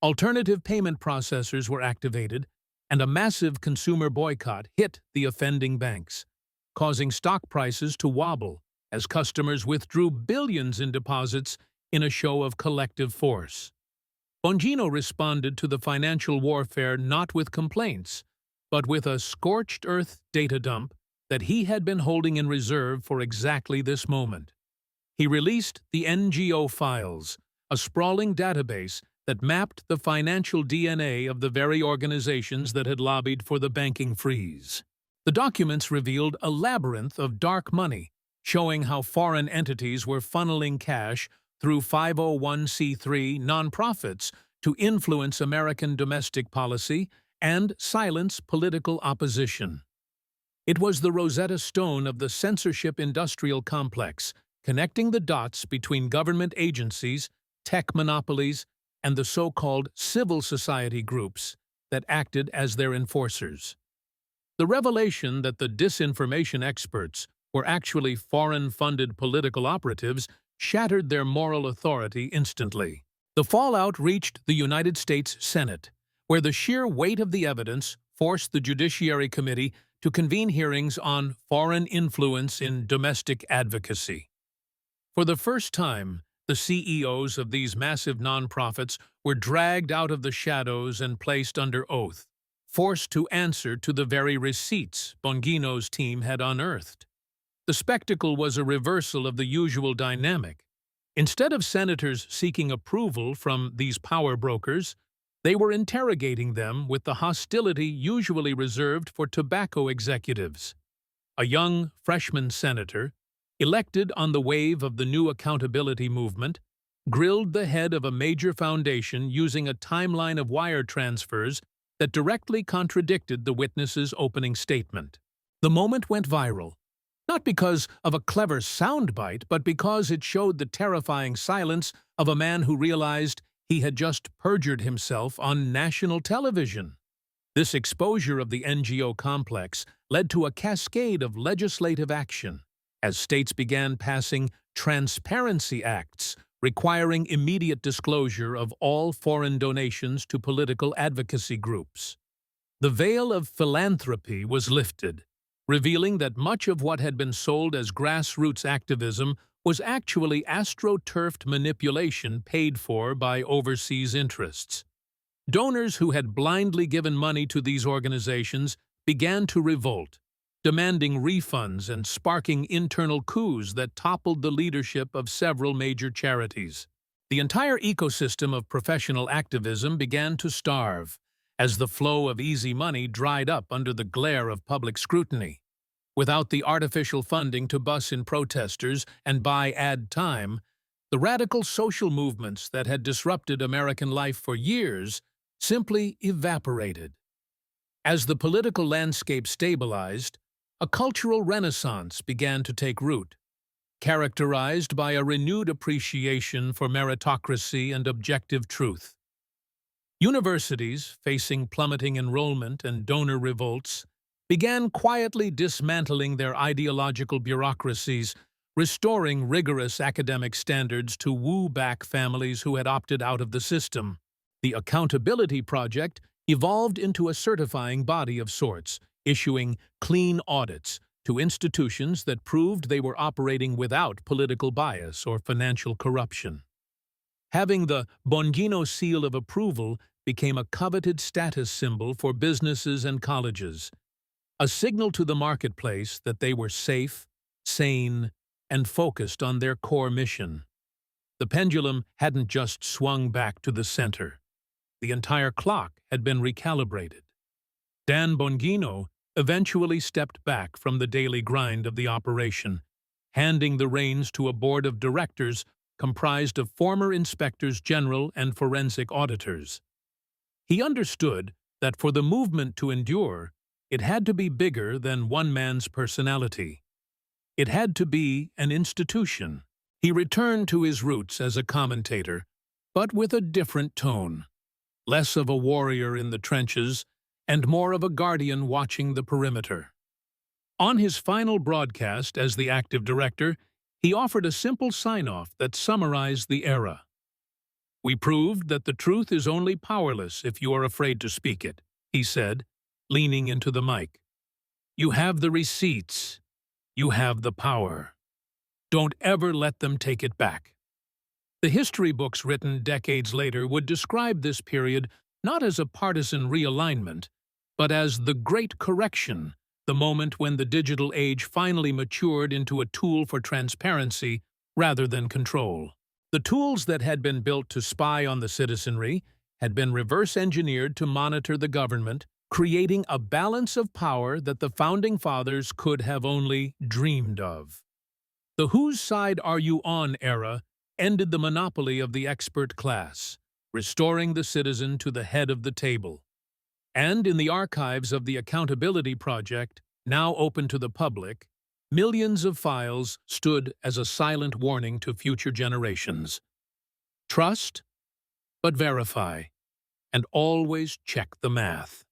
alternative payment processors were activated, and a massive consumer boycott hit the offending banks, causing stock prices to wobble as customers withdrew billions in deposits in a show of collective force. Bongino responded to the financial warfare not with complaints, but with a scorched earth data dump that he had been holding in reserve for exactly this moment. He released the NGO files, a sprawling database that mapped the financial DNA of the very organizations that had lobbied for the banking freeze. The documents revealed a labyrinth of dark money, showing how foreign entities were funneling cash through 501c3 nonprofits to influence American domestic policy and silence political opposition. It was the Rosetta Stone of the censorship industrial complex, connecting the dots between government agencies, tech monopolies, and the so-called civil society groups that acted as their enforcers. The revelation that the disinformation experts were actually foreign-funded political operatives shattered their moral authority instantly. The fallout reached the United States Senate, where the sheer weight of the evidence forced the Judiciary Committee to convene hearings on foreign influence in domestic advocacy. For the first time, the CEOs of these massive nonprofits were dragged out of the shadows and placed under oath, forced to answer to the very receipts Bongino's team had unearthed. The spectacle was a reversal of the usual dynamic. Instead of senators seeking approval from these power brokers, they were interrogating them with the hostility usually reserved for tobacco executives. A young freshman senator, elected on the wave of the new accountability movement, grilled the head of a major foundation using a timeline of wire transfers that directly contradicted the witness's opening statement. The moment went viral, not because of a clever soundbite, but because it showed the terrifying silence of a man who realized he had just perjured himself on national television. This exposure of the NGO complex led to a cascade of legislative action, as states began passing transparency acts requiring immediate disclosure of all foreign donations to political advocacy groups. The veil of philanthropy was lifted, revealing that much of what had been sold as grassroots activism was actually astroturfed manipulation paid for by overseas interests. Donors who had blindly given money to these organizations began to revolt, demanding refunds and sparking internal coups that toppled the leadership of several major charities. The entire ecosystem of professional activism began to starve, as the flow of easy money dried up under the glare of public scrutiny. Without the artificial funding to bus in protesters and buy ad time, the radical social movements that had disrupted American life for years simply evaporated. As the political landscape stabilized, a cultural renaissance began to take root, characterized by a renewed appreciation for meritocracy and objective truth. Universities, facing plummeting enrollment and donor revolts, began quietly dismantling their ideological bureaucracies, restoring rigorous academic standards to woo back families who had opted out of the system. The Accountability Project evolved into a certifying body of sorts, issuing clean audits to institutions that proved they were operating without political bias or financial corruption. Having the Bongino seal of approval became a coveted status symbol for businesses and colleges, a signal to the marketplace that they were safe, sane, and focused on their core mission. The pendulum hadn't just swung back to the center. The entire clock had been recalibrated. Dan Bongino eventually stepped back from the daily grind of the operation, handing the reins to a board of directors comprised of former inspectors general and forensic auditors. He understood that for the movement to endure, it had to be bigger than one man's personality. It had to be an institution. He returned to his roots as a commentator, but with a different tone. Less of a warrior in the trenches and more of a guardian watching the perimeter. On his final broadcast as the active director, he offered a simple sign-off that summarized the era. "We proved that the truth is only powerless if you are afraid to speak it," he said, leaning into the mic. "You have the receipts. You have the power. Don't ever let them take it back." The history books written decades later would describe this period not as a partisan realignment, but as the Great Correction, the moment when the digital age finally matured into a tool for transparency rather than control. The tools that had been built to spy on the citizenry had been reverse-engineered to monitor the government, creating a balance of power that the Founding Fathers could have only dreamed of. The "whose side are you on" era ended the monopoly of the expert class, restoring the citizen to the head of the table. And in the archives of the Accountability Project, now open to the public, millions of files stood as a silent warning to future generations. Trust, but verify, and always check the math.